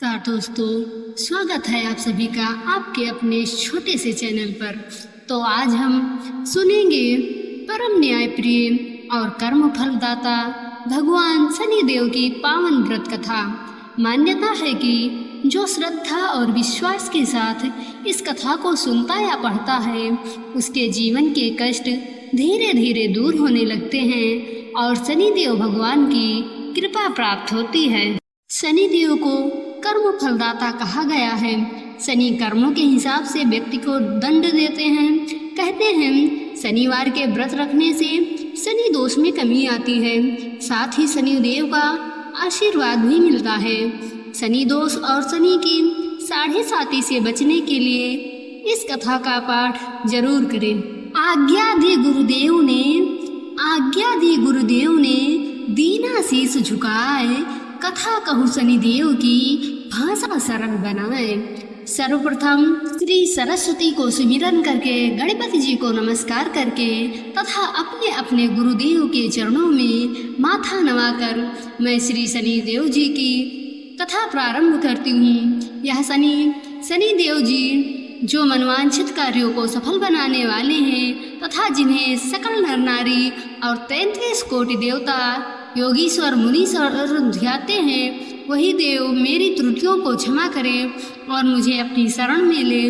नमस्कार दोस्तों, स्वागत है आप सभी का आपके अपने छोटे से चैनल पर। तो आज हम सुनेंगे परम न्याय प्रिय और कर्म फलदाता भगवान शनिदेव की पावन व्रत कथा। मान्यता है कि जो श्रद्धा और विश्वास के साथ इस कथा को सुनता या पढ़ता है उसके जीवन के कष्ट धीरे धीरे दूर होने लगते हैं और शनिदेव भगवान की कृपा प्राप्त होती है। शनिदेव को कर्म फलदाता कहा गया है। शनि कर्मों के हिसाब से व्यक्ति को दंड देते हैं। कहते हैं शनिवार के व्रत रखने से शनि दोष में कमी आती है, साथ ही शनिदेव का आशीर्वाद भी मिलता है। शनि दोष और शनि की 7.5 से बचने के लिए इस कथा का पाठ जरूर करें। आज्ञा दी गुरुदेव ने दीना शीस झुकाए, कथा कहूँ शनिदेव की भाषा सरल बनाए। सर्वप्रथम श्री सरस्वती को सुमिरन करके, गणपति जी को नमस्कार करके तथा अपने अपने गुरुदेव के चरणों में माथा नवाकर मैं श्री शनिदेव जी की कथा प्रारंभ करती हूँ। यह शनिदेव जी जो मनवांछित कार्यों को सफल बनाने वाले हैं तथा जिन्हें सकल नर नारी और 33 कोटि देवता योगीश्वर मुनीश्वर ध्याते हैं, वही देव मेरी त्रुटियों को क्षमा करे और मुझे अपनी शरण में ले।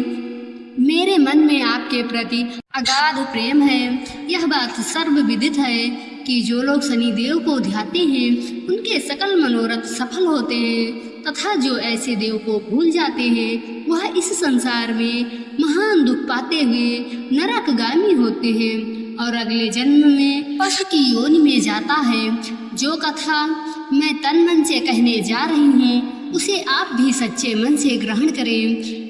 मेरे मन में आपके प्रति अगाध प्रेम है। यह बात सर्वविदित है कि जो लोग शनिदेव को ध्याते हैं उनके सकल मनोरथ सफल होते हैं तथा जो ऐसे देव को भूल जाते हैं वह इस संसार में महान दुख पाते हुए नरकगामी होते हैं और अगले जन्म में पशु की योनि में जाता है। जो कथा मैं तन मन से कहने जा रही हूँ उसे आप भी सच्चे मन से ग्रहण करें।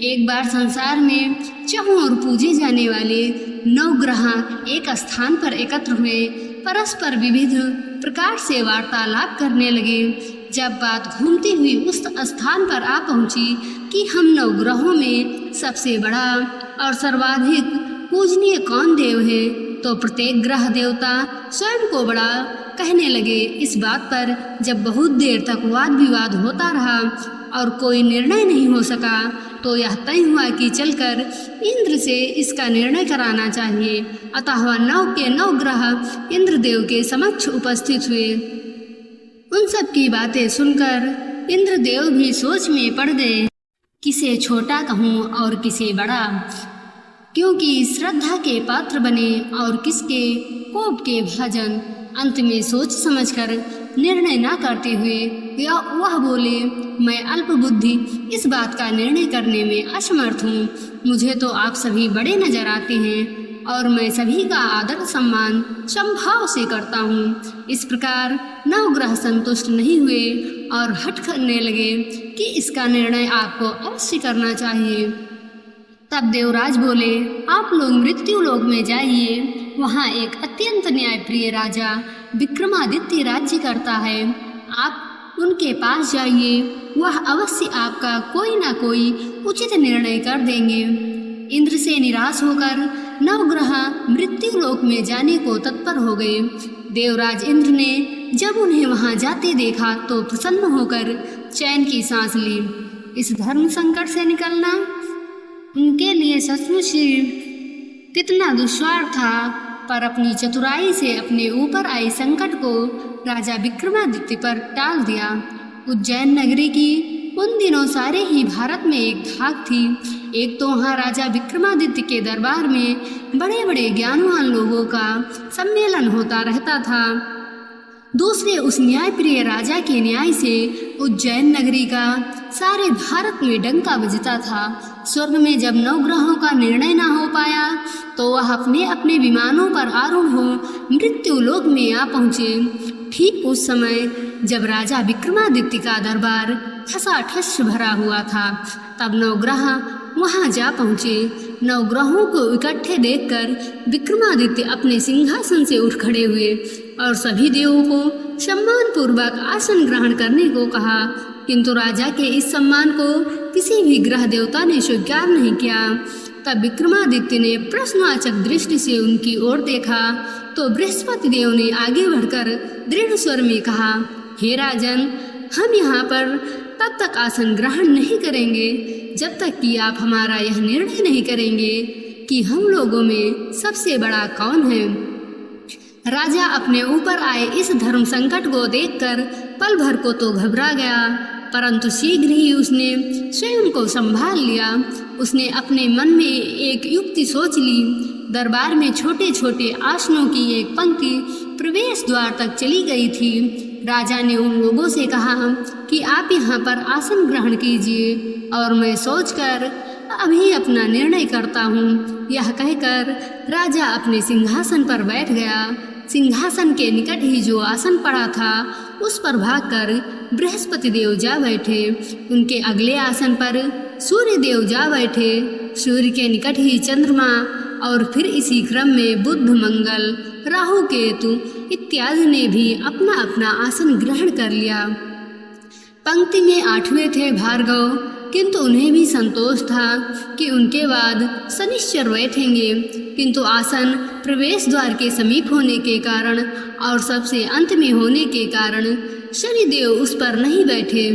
एक बार संसार में चहुं ओर पूजे जाने वाले 9 ग्रह एक स्थान पर एकत्र हुए, परस्पर विविध प्रकार से वार्तालाप करने लगे। जब बात घूमती हुई उस स्थान पर आ पहुंची कि हम 9 ग्रहों में सबसे बड़ा और सर्वाधिक पूजनीय कौन देव है, तो प्रत्येक ग्रह देवता स्वयं को बड़ा कहने लगे। इस बात पर जब बहुत देर तक वाद विवाद होता रहा और कोई निर्णय नहीं हो सका, तो यह तय हुआ कि चलकर इंद्र से इसका निर्णय कराना चाहिए। अतः 9 के 9 ग्रह इंद्रदेव के समक्ष उपस्थित हुए। उन सब की बातें सुनकर इंद्रदेव भी सोच में पड़ गए, किसे छोटा कहूँ और किसे बड़ा, क्योंकि श्रद्धा के पात्र बने और किसके कोप के भाजन। अंत में सोच समझकर निर्णय न करते हुए वह बोले, मैं अल्प बुद्धि इस बात का निर्णय करने में असमर्थ हूँ। मुझे तो आप सभी बड़े नजर आते हैं और मैं सभी का आदर सम्मान समभाव से करता हूँ। इस प्रकार 9 ग्रह संतुष्ट नहीं हुए और हठ करने लगे कि इसका निर्णय आपको अवश्य करना चाहिए। तब देवराज बोले, आप लोग मृत्यु लोक में जाइए, वहाँ एक अत्यंत न्यायप्रिय राजा विक्रमादित्य राज्य करता है। आप उनके पास जाइए, वह अवश्य आपका कोई ना कोई उचित निर्णय कर देंगे। इंद्र से निराश होकर 9 ग्रह मृत्यु लोक में जाने को तत्पर हो गए। देवराज इंद्र ने जब उन्हें वहाँ जाते देखा तो प्रसन्न होकर चैन की सांस ली। इस धर्म संकट से निकलना उनके लिए सचमुच कितना दुश्वार था, पर अपनी चतुराई से अपने ऊपर आई संकट को राजा विक्रमादित्य पर टाल दिया। उज्जैन नगरी की उन दिनों सारे ही भारत में एक धाक थी। एक तो वहाँ राजा विक्रमादित्य के दरबार में बड़े बड़े ज्ञानवान लोगों का सम्मेलन होता रहता था, दूसरे उस न्यायप्रिय राजा के न्याय से उज्जैन नगरी का सारे भारत में डंका बजता था। स्वर्ग में जब 9 ग्रहों का निर्णय न हो पाया तो वह अपने अपने विमानों पर आरूढ़ हो मृत्यु लोक में आ पहुँचे। ठीक उस समय जब राजा विक्रमादित्य का दरबार ठसाठस भरा हुआ था, तब 9 ग्रह वहाँ जा पहुँचे। 9 ग्रहों को इकट्ठे देखकर विक्रमादित्य अपने सिंहासन से उठ खड़े हुए और सभी देवों को सम्मान पूर्वक आसन ग्रहण करने को कहा, किंतु राजा के इस सम्मान को किसी भी ग्रह देवता ने स्वीकार नहीं किया। तब विक्रमादित्य ने प्रश्नवाचक दृष्टि से उनकी ओर देखा तो बृहस्पति देव ने आगे बढ़कर दृढ़ स्वर में कहा, हे राजन, हम यहाँ पर तब तक आसन ग्रहण नहीं करेंगे जब तक कि आप हमारा यह निर्णय नहीं करेंगे कि हम लोगों में सबसे बड़ा कौन है। राजा अपने ऊपर आए इस धर्म संकट को देखकर पल भर को तो घबरा गया, परंतु शीघ्र ही उसने स्वयं को संभाल लिया। उसने अपने मन में एक युक्ति सोच ली। दरबार में छोटे छोटे आसनों की एक पंक्ति प्रवेश द्वार तक चली गई थी। राजा ने उन लोगों से कहा कि आप यहाँ पर आसन ग्रहण कीजिए और मैं सोचकर अभी अपना निर्णय करता हूँ। यह कहकर राजा अपने सिंहासन पर बैठ गया। सिंहासन के निकट ही जो आसन पड़ा था उस पर भागकर बृहस्पति देव जा बैठे। उनके अगले आसन पर सूर्य देव जा बैठे। सूर्य के निकट ही चंद्रमा और फिर इसी क्रम में बुध, मंगल, राहु, केतु इत्यादि ने भी अपना अपना आसन ग्रहण कर लिया। पंक्ति में 8वें थे भार्गव, किंतु उन्हें भी संतोष था कि उनके बाद शनिश्चर बैठेंगे, किंतु आसन प्रवेश द्वार के समीप होने के कारण और सबसे अंत में होने के कारण शनिदेव उस पर नहीं बैठे।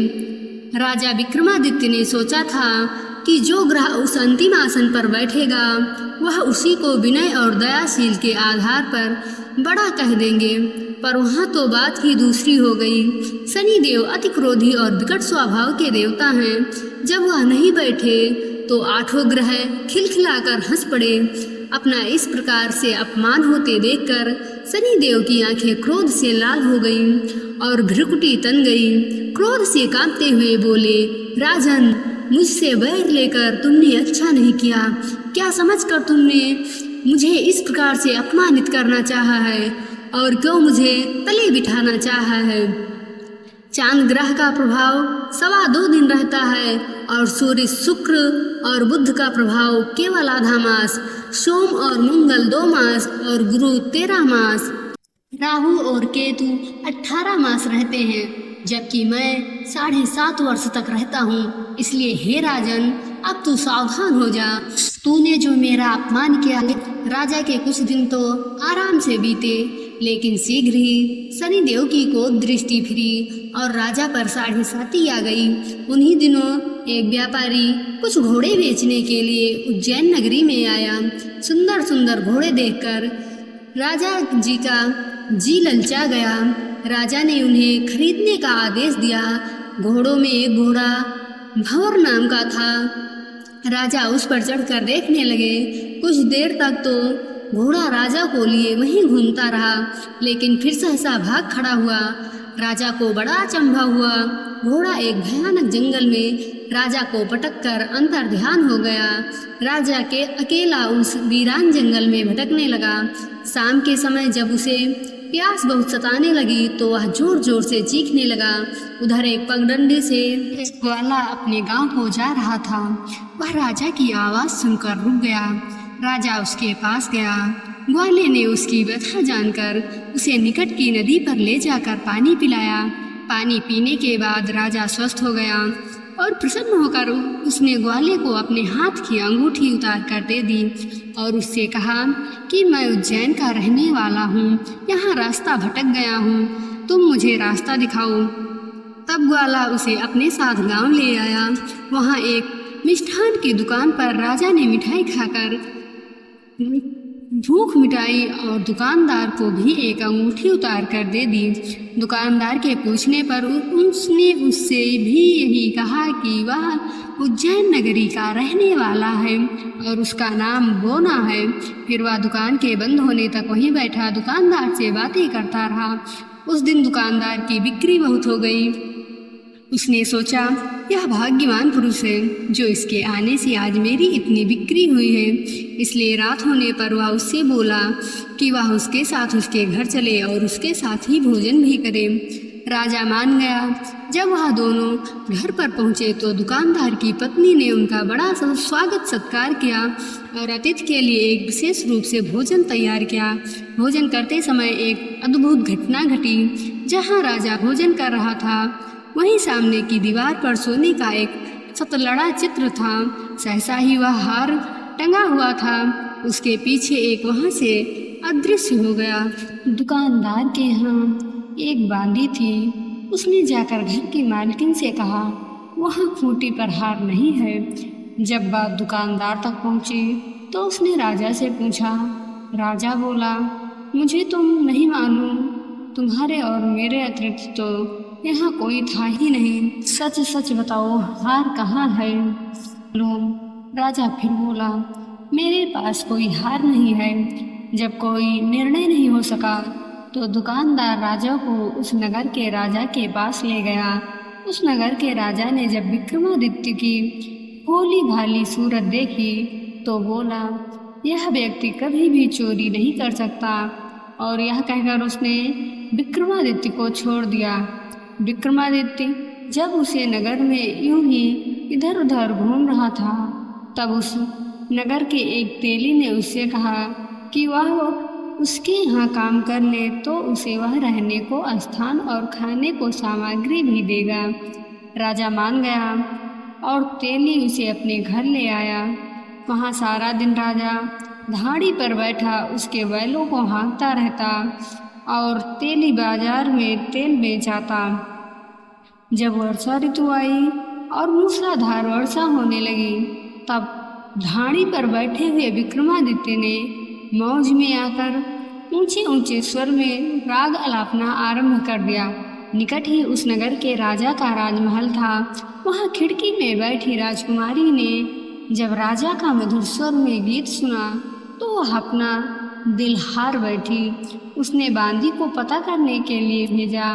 राजा विक्रमादित्य ने सोचा था कि जो ग्रह उस अंतिम आसन पर बैठेगा वह उसी को विनय और दयाशील के आधार पर बड़ा कह देंगे, पर वहाँ तो बात ही दूसरी हो गई। शनिदेव अति क्रोधी और विकट स्वभाव के देवता हैं। जब वह नहीं बैठे तो 8 ग्रह खिलखिलाकर हंस पड़े। अपना इस प्रकार से अपमान होते देखकर शनिदेव की आंखें क्रोध से लाल हो गईं और भ्रुकुटी तन गई। क्रोध से कांपते हुए बोले, राजन, मुझसे बैर लेकर तुमने अच्छा नहीं किया। क्या समझकर तुमने मुझे इस प्रकार से अपमानित करना चाहा है और क्यों मुझे तले बिठाना चाहा है। चांद ग्रह का प्रभाव 2.25 दिन रहता है और सूर्य, शुक्र और बुध का प्रभाव केवल आधा मास, सोम और मंगल 2 मास और गुरु 13 मास, राहु और केतु 18 मास रहते हैं, जबकि मैं 7.5 वर्ष तक रहता हूँ। इसलिए हे राजन, अब तू सावधान हो जा। तूने जो मेरा अपमान किया, राजा के कुछ दिन तो आराम से बीते, लेकिन शीघ्र ही शनिदेव की कोप दृष्टि फिरी और राजा पर 7.5 आ गई। उन्हीं दिनों एक व्यापारी कुछ घोड़े बेचने के लिए उज्जैन नगरी में आया। सुंदर सुंदर घोड़े देखकर राजा जी का जी ललचा गया। राजा ने उन्हें खरीदने का आदेश दिया। घोड़ों में एक घोड़ा भंवर नाम का था। राजा उस पर चढ़कर देखने लगे। कुछ देर तक तो घोड़ा राजा को लिए वहीं घूमता रहा, लेकिन फिर सहसा भाग खड़ा हुआ। राजा को बड़ा अचंभा हुआ। घोड़ा एक भयानक जंगल में राजा को पटककर अंतर ध्यान हो गया। राजा के अकेला उस वीरान जंगल में भटकने लगा। शाम के समय जब उसे प्यास बहुत सताने लगी तो वह जोर जोर से चीखने लगा। उधर एक पगडंडी से ग्वाला अपने गांव को जा रहा था। वह राजा की आवाज़ सुनकर रुक गया। राजा उसके पास गया। ग्वाले ने उसकी व्यथा जानकर उसे निकट की नदी पर ले जाकर पानी पिलाया। पानी पीने के बाद राजा स्वस्थ हो गया और प्रसन्न होकर उसने ग्वाले को अपने हाथ की अंगूठी उतार कर दे दी और उससे कहा कि मैं उज्जैन का रहने वाला हूँ, यहाँ रास्ता भटक गया हूँ, तुम मुझे रास्ता दिखाओ। तब ग्वाला उसे अपने साथ गांव ले आया। वहाँ एक मिष्ठान की दुकान पर राजा ने मिठाई खाकर भूख मिटाई और दुकानदार को भी एक अंगूठी उतार कर दे दी। दुकानदार के पूछने पर उसने उससे भी यही कहा कि वह उज्जैन नगरी का रहने वाला है और उसका नाम बोना है। फिर वह दुकान के बंद होने तक वहीं बैठा दुकानदार से बातें करता रहा। उस दिन दुकानदार की बिक्री बहुत हो गई। उसने सोचा, यह भाग्यवान पुरुष है जो इसके आने से आज मेरी इतनी बिक्री हुई है। इसलिए रात होने पर वह उससे बोला कि वह उसके साथ उसके घर चले और उसके साथ ही भोजन भी करे। राजा मान गया। जब वह दोनों घर पर पहुँचे तो दुकानदार की पत्नी ने उनका बड़ा स्वागत सत्कार किया और अतिथि के लिए एक विशेष रूप से भोजन तैयार किया। भोजन करते समय एक अद्भुत घटना घटी। जहाँ राजा भोजन कर रहा था वहीं सामने की दीवार पर सोने का एक सतलड़ा चित्र था। सहसा ही वह हार टंगा हुआ था। उसके पीछे एक वहाँ से अदृश्य हो गया। दुकानदार के यहाँ एक बांदी थी। उसने जाकर घर की मालकिन से कहा वहाँ खूंटी पर हार नहीं है। जब बात दुकानदार तक पहुँची तो उसने राजा से पूछा। राजा बोला, मुझे तुम नहीं मालूम, तुम्हारे और मेरे अतिरिक्त तो यहाँ कोई था ही नहीं। सच सच बताओ, हार कहाँ है? राजा फिर बोला, मेरे पास कोई हार नहीं है। जब कोई निर्णय नहीं हो सका तो दुकानदार राजा को उस नगर के राजा के पास ले गया। उस नगर के राजा ने जब विक्रमादित्य की भोली भाली सूरत देखी तो बोला, यह व्यक्ति कभी भी चोरी नहीं कर सकता। और यह कहकर उसने विक्रमादित्य को छोड़ दिया। विक्रमादित्य जब उसे नगर में यूं ही इधर उधर घूम रहा था तब उस नगर के एक तेली ने उससे कहा कि वह उसके यहाँ काम कर ले तो उसे वह रहने को स्थान और खाने को सामग्री भी देगा। राजा मान गया और तेली उसे अपने घर ले आया। वहाँ सारा दिन राजा धाड़ी पर बैठा उसके बैलों को हाँकता रहता और तेली बाजार में तेल बेचाता। जब वर्षा ऋतु आई और मूसलाधार वर्षा होने लगी तब धाड़ी पर बैठे हुए विक्रमादित्य ने मौज में आकर ऊंचे ऊंचे स्वर में राग आलापना आरंभ कर दिया। निकट ही उस नगर के राजा का राजमहल था। वहाँ खिड़की में बैठी राजकुमारी ने जब राजा का मधुर स्वर में गीत सुना तो वह अपना दिल हार बैठी। उसने बांदी को पता करने के लिए भेजा।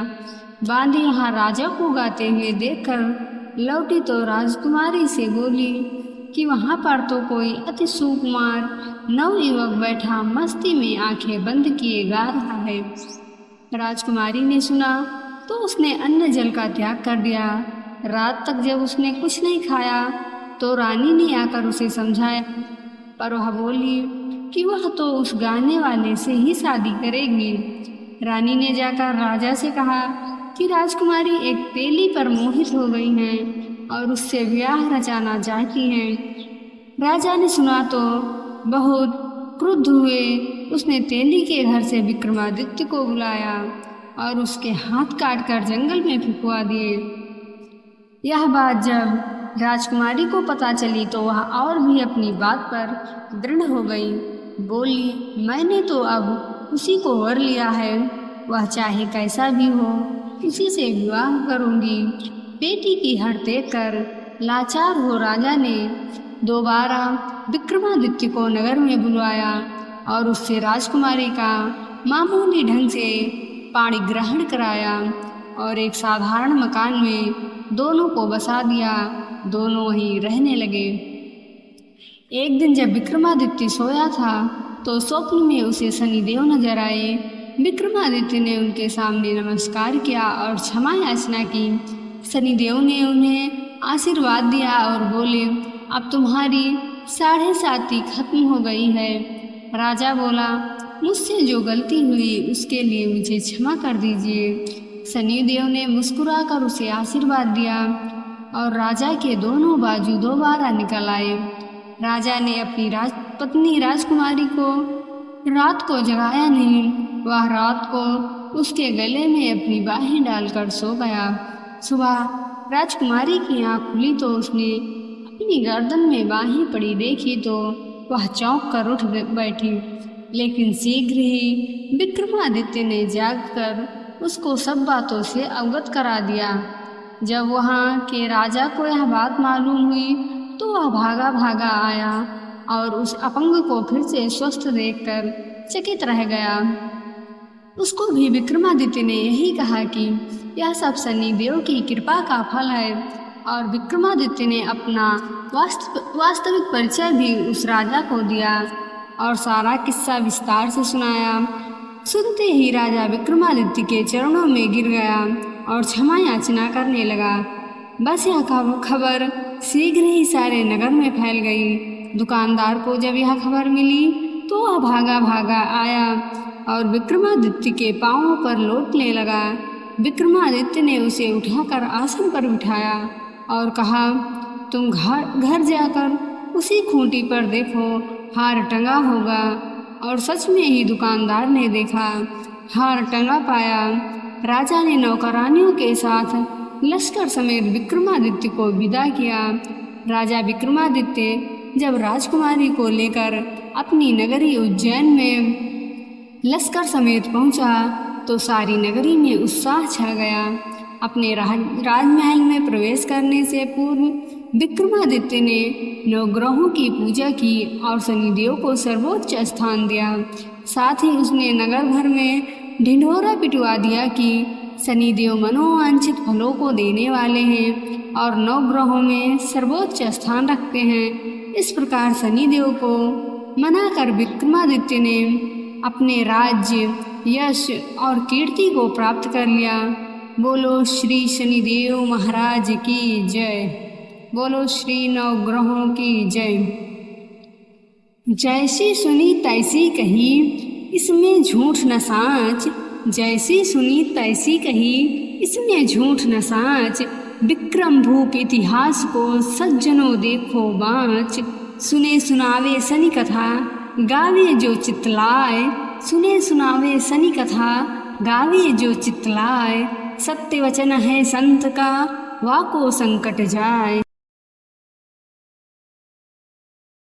बांदी यहाँ राजा को गाते हुए देखकर लौटी तो राजकुमारी से बोली कि वहाँ पर तो कोई अति सुकुमार नवयुवक बैठा मस्ती में आंखें बंद किए गा रहा है। राजकुमारी ने सुना तो उसने अन्न जल का त्याग कर दिया। रात तक जब उसने कुछ नहीं खाया तो रानी ने आकर उसे समझाया, पर वह बोली कि वह तो उस गाने वाले से ही शादी करेगी। रानी ने जाकर राजा से कहा कि राजकुमारी एक तेली पर मोहित हो गई हैं और उससे विवाह रचाना चाहती हैं। राजा ने सुना तो बहुत क्रुद्ध हुए। उसने तेली के घर से विक्रमादित्य को बुलाया और उसके हाथ काटकर जंगल में फेंकवा दिए। यह बात जब राजकुमारी को पता चली तो वह और भी अपनी बात पर दृढ़ हो गई। बोली, मैंने तो अब उसी को वर लिया है, वह चाहे कैसा भी हो उसी से विवाह करूंगी। बेटी की हर देखकर लाचार हो राजा ने दोबारा विक्रमादित्य को नगर में बुलवाया और उससे राजकुमारी का मामूली ढंग से पाणी ग्रहण कराया और एक साधारण मकान में दोनों को बसा दिया। दोनों वहीं रहने लगे। एक दिन जब विक्रमादित्य सोया था तो स्वप्न में उसे शनिदेव नजर आए। विक्रमादित्य ने उनके सामने नमस्कार किया और क्षमा याचना की। शनिदेव ने उन्हें आशीर्वाद दिया और बोले, अब तुम्हारी 7.5 खत्म हो गई है। राजा बोला, मुझसे जो गलती हुई उसके लिए मुझे क्षमा कर दीजिए। शनिदेव ने मुस्कुराकर उसे आशीर्वाद दिया और राजा के दोनों बाजू दोबारा निकल आए। राजा ने अपनी पत्नी राजकुमारी को रात को जगाया नहीं। वह रात को उसके गले में अपनी बाहें डालकर सो गया। सुबह राजकुमारी की आँख खुली तो उसने अपनी गर्दन में बाहें पड़ी देखी तो वह चौंक कर उठ बैठी। लेकिन शीघ्र ही विक्रमादित्य ने जागकर उसको सब बातों से अवगत करा दिया। जब वहाँ के राजा को यह बात मालूम हुई तो वह भागा भागा आया और उस अपंग को फिर से स्वस्थ देखकर चकित रह गया। उसको भी विक्रमादित्य ने यही कहा कि यह सब शनिदेव की कृपा का फल है और विक्रमादित्य ने अपना वास्तविक परिचय भी उस राजा को दिया और सारा किस्सा विस्तार से सुनाया। सुनते ही राजा विक्रमादित्य के चरणों में गिर गया और क्षमा याचना करने लगा। बस यह खबर शीघ्र ही सारे नगर में फैल गई। दुकानदार को जब यह खबर मिली तो वह भागा भागा आया और विक्रमादित्य के पांवों पर लौटने लगा। विक्रमादित्य ने उसे उठाकर आसन पर बिठाया और कहा, तुम घर जाकर उसी खूंटी पर देखो, हार टंगा होगा। और सच में ही दुकानदार ने देखा, हार टंगा पाया। राजा ने नौकरानियों के साथ लश्कर समेत विक्रमादित्य को विदा किया। राजा विक्रमादित्य जब राजकुमारी को लेकर अपनी नगरी उज्जैन में लश्कर समेत पहुंचा तो सारी नगरी में उत्साह छा गया। अपने राजमहल में प्रवेश करने से पूर्व विक्रमादित्य ने नवग्रहों की पूजा की और शनिदेव को सर्वोच्च स्थान दिया। साथ ही उसने नगर भर में ढिंढोरा पिटवा दिया कि शनिदेव मनोवांछित फलों को देने वाले हैं और नवग्रहों में सर्वोच्च स्थान रखते हैं। इस प्रकार शनिदेव को मनाकर विक्रमादित्य ने अपने राज्य, यश और कीर्ति को प्राप्त कर लिया। बोलो श्री शनिदेव महाराज की जय। बोलो श्री नवग्रहों की जय। जैसी सुनी तैसी कही, इसमें झूठ न साँच। जैसी सुनी तैसी कही, इसमें झूठ न साँच। विक्रम भूप इतिहास को सज्जनों देखो बाँच। सुने सुनावे शनि कथा, गावे जो चितलाए। सुने सुनावे शनि कथा, गावे जो चितलाए। सत्य वचन है संत का, वाको संकट जाए।